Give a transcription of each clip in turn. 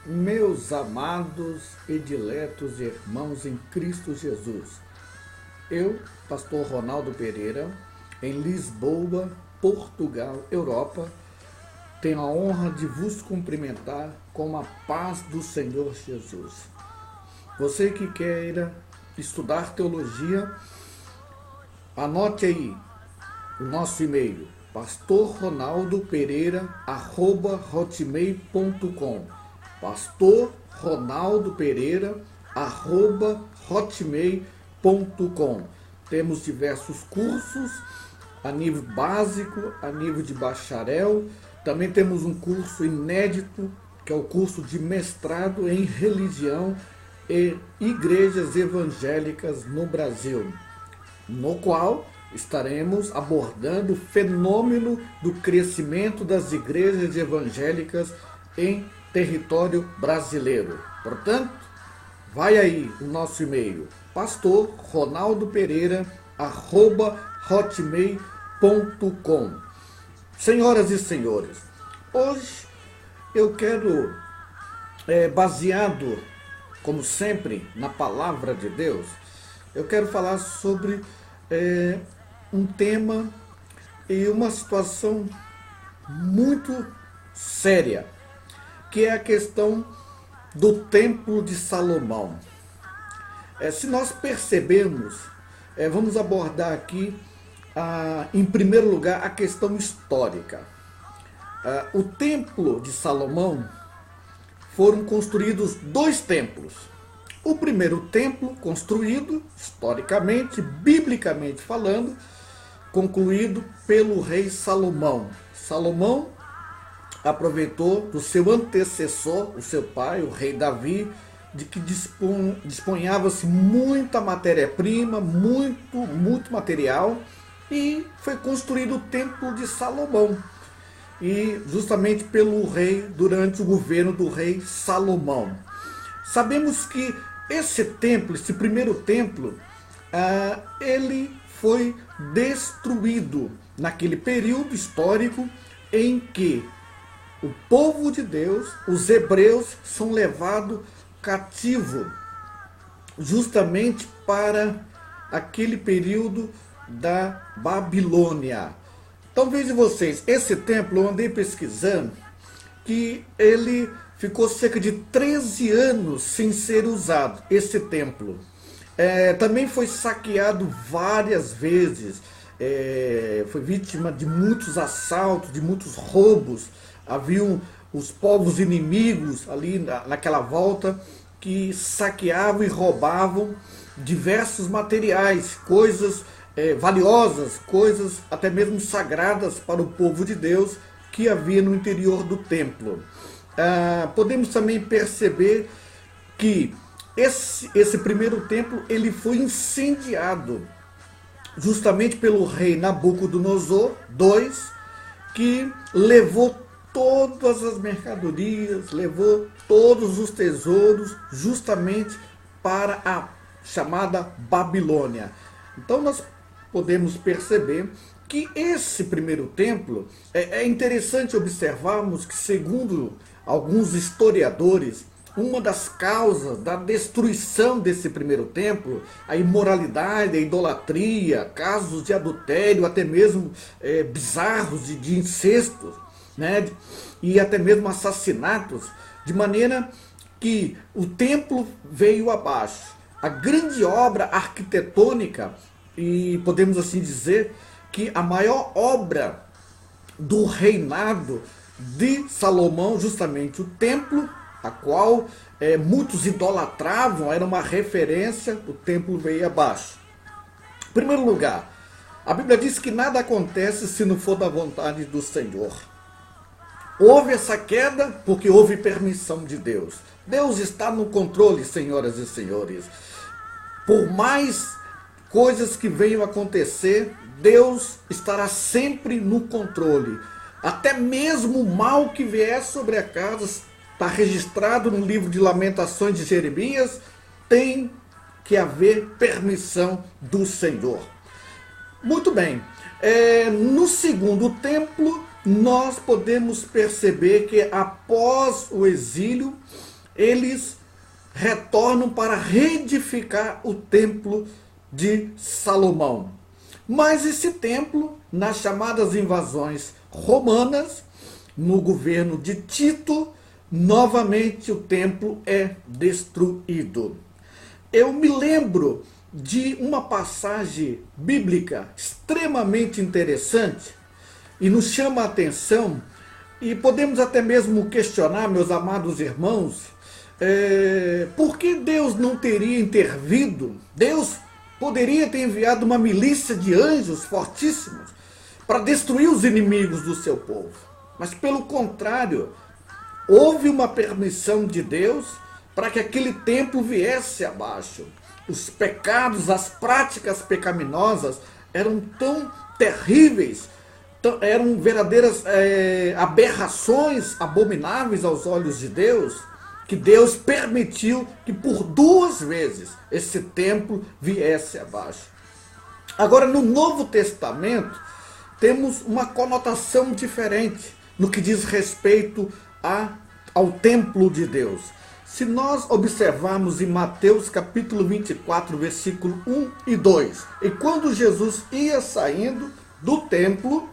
Meus amados e diletos irmãos em Cristo Jesus, eu, pastor Ronaldo Pereira, em Lisboa, Portugal, Europa, tenho a honra de vos cumprimentar com a paz do Senhor Jesus. Você que queira estudar teologia, anote aí o nosso e-mail, pastorronaldopereira@hotmail.com, pastorronaldopereira@hotmail.com. Temos diversos cursos a nível básico, a nível de bacharel. Também temos um curso inédito, que é o curso de mestrado em religião e igrejas evangélicas no Brasil, no qual estaremos abordando o fenômeno do crescimento das igrejas evangélicas em território brasileiro. Portanto, vai aí o nosso e-mail, pastorronaldopereira@hotmail.com. Senhoras e senhores, hoje eu quero, baseado, como sempre, na palavra de Deus, eu quero falar sobre um tema e uma situação muito séria, que é a questão do Templo de Salomão. Se nós percebermos, vamos abordar aqui, em primeiro lugar, a questão histórica. O Templo de Salomão foram construídos dois templos. O primeiro templo construído, historicamente, biblicamente falando, concluído pelo rei Salomão. Salomão aproveitou do seu antecessor, o seu pai, o rei Davi, de que dispunhava-se muita matéria-prima, muito material, e foi construído o Templo de Salomão. E justamente pelo rei, durante o governo do rei Salomão. Sabemos que esse templo, esse primeiro templo, ele foi destruído naquele período histórico em que o povo de Deus, os hebreus, são levados cativo justamente para aquele período da Babilônia. Então vejam vocês, esse templo eu andei pesquisando que ele ficou cerca de 13 anos sem ser usado, esse templo. Também foi saqueado várias vezes, foi vítima de muitos assaltos, de muitos roubos. Haviam os povos inimigos ali naquela volta que saqueavam e roubavam diversos materiais, coisas valiosas, coisas até mesmo sagradas para o povo de Deus que havia no interior do templo. Podemos também perceber que esse primeiro templo ele foi incendiado justamente pelo rei Nabucodonosor II, que levou todas as mercadorias, levou todos os tesouros justamente para a chamada Babilônia. Então nós podemos perceber que esse primeiro templo, é interessante observarmos que, segundo alguns historiadores, uma das causas da destruição desse primeiro templo, a imoralidade, a idolatria, casos de adultério, até mesmo bizarros de incesto, né? E até mesmo assassinatos, de maneira que o templo veio abaixo. A grande obra arquitetônica, e podemos assim dizer que a maior obra do reinado de Salomão, justamente o templo, a qual muitos idolatravam, era uma referência, o templo veio abaixo. Em primeiro lugar, a Bíblia diz que nada acontece se não for da vontade do Senhor. Houve essa queda porque houve permissão de Deus. Deus está no controle, senhoras e senhores. Por mais coisas que venham acontecer, Deus estará sempre no controle. Até mesmo o mal que vier sobre a casa, está registrado no livro de Lamentações de Jeremias, tem que haver permissão do Senhor. Muito bem. No segundo templo, nós podemos perceber que após o exílio, eles retornam para reedificar o templo de Salomão. Mas esse templo, nas chamadas invasões romanas, no governo de Tito, novamente o templo é destruído. Eu me lembro de uma passagem bíblica extremamente interessante e nos chama a atenção, e podemos até mesmo questionar, meus amados irmãos, por que Deus não teria intervido? Deus poderia ter enviado uma milícia de anjos fortíssimos para destruir os inimigos do seu povo. Mas pelo contrário, houve uma permissão de Deus para que aquele templo viesse abaixo. Os pecados, as práticas pecaminosas eram tão terríveis, eram verdadeiras aberrações abomináveis aos olhos de Deus, que Deus permitiu que por 2 vezes esse templo viesse abaixo. Agora, no Novo Testamento, temos uma conotação diferente no que diz respeito ao templo de Deus. Se nós observarmos em Mateus capítulo 24, versículo 1 e 2, e quando Jesus ia saindo do templo,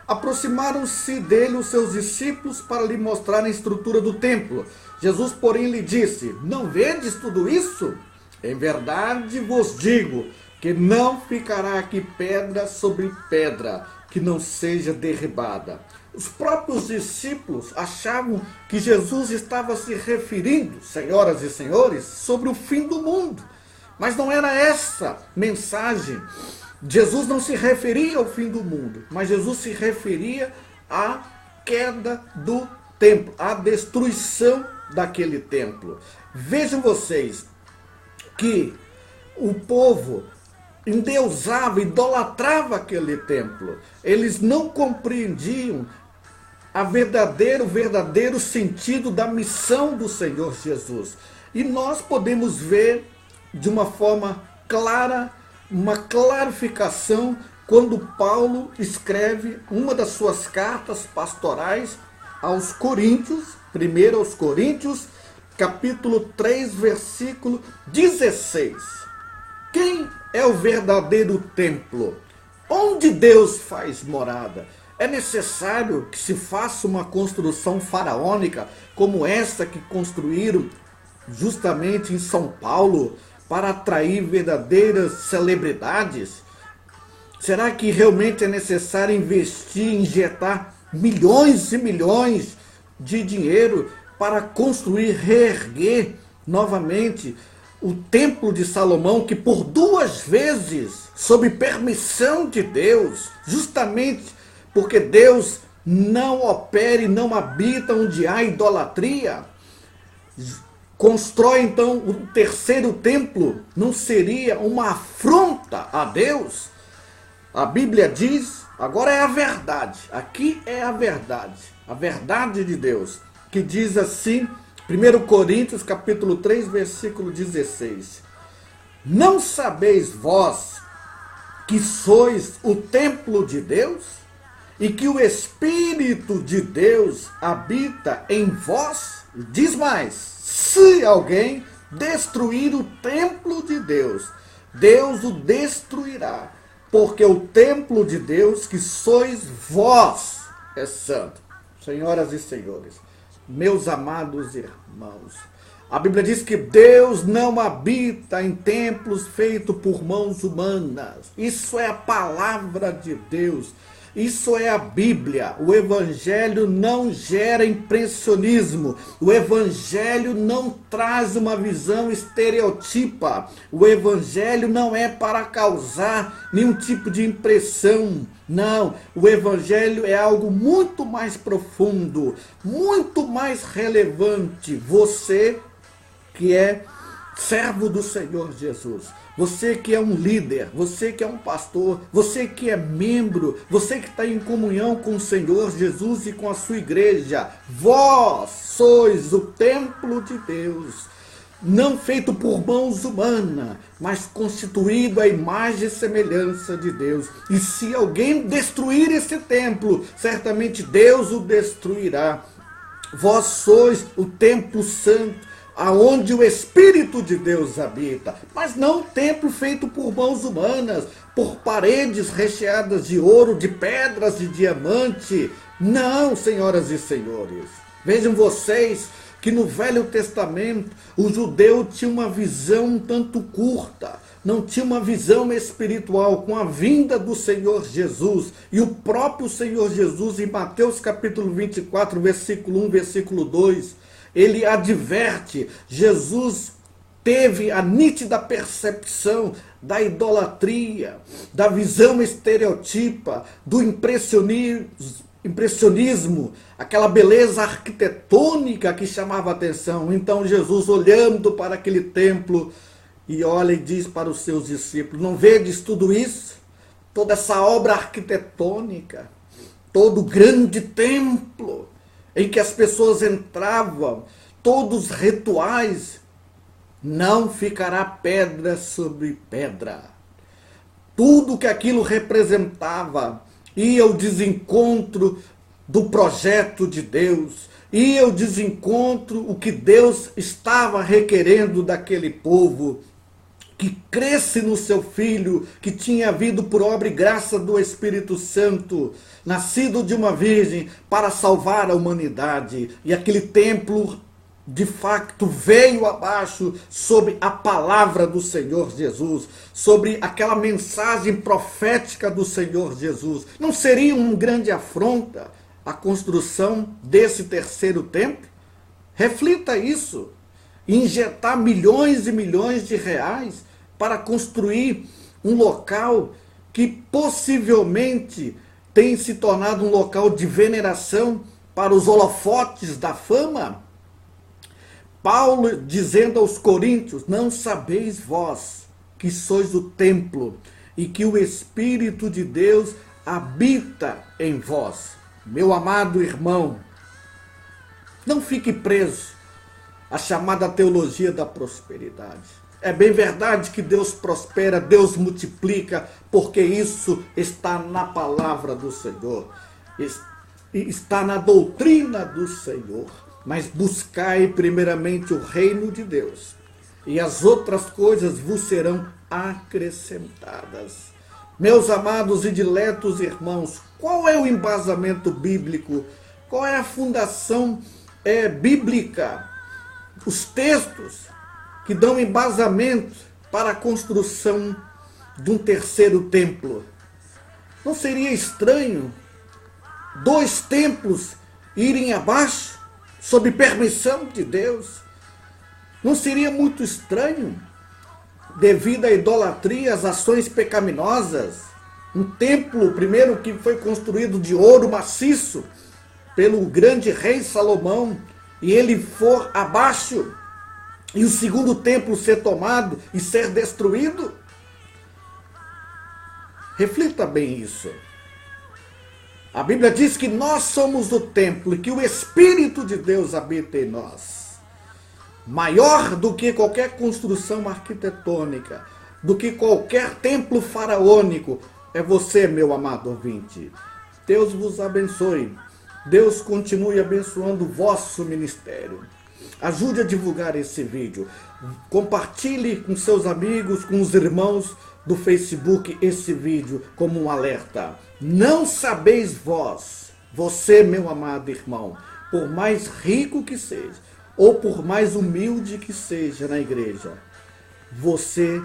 aproximaram-se dele os seus discípulos para lhe mostrar a estrutura do templo. Jesus, porém, lhe disse: não vedes tudo isso? Em verdade vos digo que não ficará aqui pedra sobre pedra que não seja derribada. Os próprios discípulos achavam que Jesus estava se referindo, senhoras e senhores, sobre o fim do mundo. Mas não era essa mensagem. Jesus não se referia ao fim do mundo, mas Jesus se referia à queda do templo, à destruição daquele templo. Vejam vocês que o povo endeusava, idolatrava aquele templo. Eles não compreendiam o verdadeiro sentido da missão do Senhor Jesus. E nós podemos ver de uma forma clara, uma clarificação, quando Paulo escreve uma das suas cartas pastorais aos Coríntios, 1 aos Coríntios, capítulo 3, versículo 16. Quem é o verdadeiro templo? Onde Deus faz morada? É necessário que se faça uma construção faraônica como essa que construíram justamente em São Paulo para atrair verdadeiras celebridades? Será que realmente é necessário investir, injetar milhões e milhões de dinheiro para construir, reerguer novamente o templo de Salomão, que por 2 vezes, sob permissão de Deus, justamente porque Deus não opera e não habita onde há idolatria, constrói então o 3º templo? Não seria uma afronta a Deus? A Bíblia diz, agora é a verdade, aqui é a verdade de Deus, que diz assim, 1 Coríntios capítulo 3, versículo 16. Não sabeis vós que sois o templo de Deus e que o Espírito de Deus habita em vós? Diz mais, se alguém destruir o templo de Deus, Deus o destruirá, porque o templo de Deus que sois vós é santo. Senhoras e senhores, meus amados irmãos, a Bíblia diz que Deus não habita em templos feitos por mãos humanas. Isso é a palavra de Deus. Isso é a Bíblia. O Evangelho não gera impressionismo. O Evangelho não traz uma visão estereotipa. O Evangelho não é para causar nenhum tipo de impressão. Não, o Evangelho é algo muito mais profundo, muito mais relevante. Você que é servo do Senhor Jesus, você que é um líder, você que é um pastor, você que é membro, você que está em comunhão com o Senhor Jesus e com a sua igreja, vós sois o templo de Deus, não feito por mãos humanas, mas constituído à imagem e semelhança de Deus. E se alguém destruir esse templo, certamente Deus o destruirá. Vós sois o templo santo, aonde o Espírito de Deus habita, mas não um templo feito por mãos humanas, por paredes recheadas de ouro, de pedras, de diamante. Não, senhoras e senhores. Vejam vocês que no Velho Testamento o judeu tinha uma visão um tanto curta, não tinha uma visão espiritual. Com a vinda do Senhor Jesus, e o próprio Senhor Jesus, em Mateus capítulo 24, versículo 1, versículo 2, ele adverte, Jesus teve a nítida percepção da idolatria, da visão estereotipa, do impressionismo, aquela beleza arquitetônica que chamava a atenção. Então Jesus, olhando para aquele templo, e olha e diz para os seus discípulos: não vedes tudo isso? Toda essa obra arquitetônica, todo o grande templo em que as pessoas entravam, todos os rituais, não ficará pedra sobre pedra. Tudo que aquilo representava ia ao desencontro do projeto de Deus, ia ao desencontro o que Deus estava requerendo daquele povo, que cresce no seu Filho, que tinha vindo por obra e graça do Espírito Santo, nascido de uma virgem, para salvar a humanidade. E aquele templo, de facto, veio abaixo sobre a palavra do Senhor Jesus, sobre aquela mensagem profética do Senhor Jesus. Não seria uma grande afronta a construção desse terceiro templo? Reflita isso. Injetar milhões e milhões de reais para construir um local que possivelmente tem se tornado um local de veneração para os holofotes da fama? Paulo dizendo aos coríntios: não sabeis vós que sois o templo e que o Espírito de Deus habita em vós. Meu amado irmão, não fique preso à chamada teologia da prosperidade. É bem verdade que Deus prospera, Deus multiplica, porque isso está na palavra do Senhor, está na doutrina do Senhor. Mas buscai primeiramente o reino de Deus, e as outras coisas vos serão acrescentadas. Meus amados e diletos irmãos, qual é o embasamento bíblico? Qual é a fundação bíblica? Os textos que dão embasamento para a construção de um terceiro templo. Não seria estranho 2 templos irem abaixo, sob permissão de Deus? Não seria muito estranho, devido à idolatria, às ações pecaminosas, um templo, primeiro, que foi construído de ouro maciço pelo grande rei Salomão, e ele for abaixo, e o segundo templo ser tomado e ser destruído? Reflita bem isso. A Bíblia diz que nós somos o templo e que o Espírito de Deus habita em nós. Maior do que qualquer construção arquitetônica, do que qualquer templo faraônico, é você, meu amado ouvinte. Deus vos abençoe. Deus continue abençoando o vosso ministério. Ajude a divulgar esse vídeo. Compartilhe com seus amigos, com os irmãos do Facebook esse vídeo como um alerta. Não sabeis vós, você, meu amado irmão, por mais rico que seja, ou por mais humilde que seja na igreja, você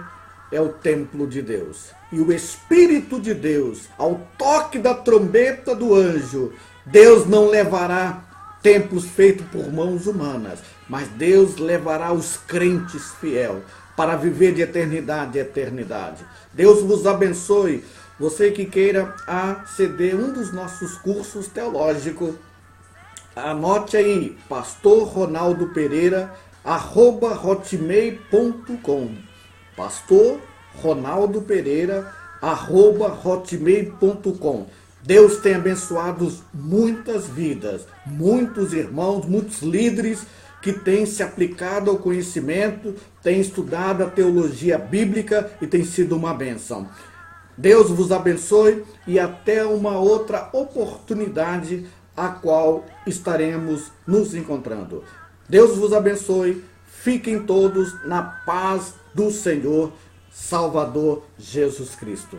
é o templo de Deus. E o Espírito de Deus, ao toque da trombeta do anjo, Deus não levará templos feitos por mãos humanas, mas Deus levará os crentes fiéis para viver de eternidade em eternidade. Deus vos abençoe. Você que queira aceder a um dos nossos cursos teológicos, anote aí, Pastor Ronaldo Pereira, @hotmail.com. Pastor Ronaldo Pereira, @hotmail.com. Deus tem abençoado muitas vidas, muitos irmãos, muitos líderes que têm se aplicado ao conhecimento, têm estudado a teologia bíblica e tem sido uma bênção. Deus vos abençoe e até uma outra oportunidade a qual estaremos nos encontrando. Deus vos abençoe. Fiquem todos na paz do Senhor Salvador Jesus Cristo.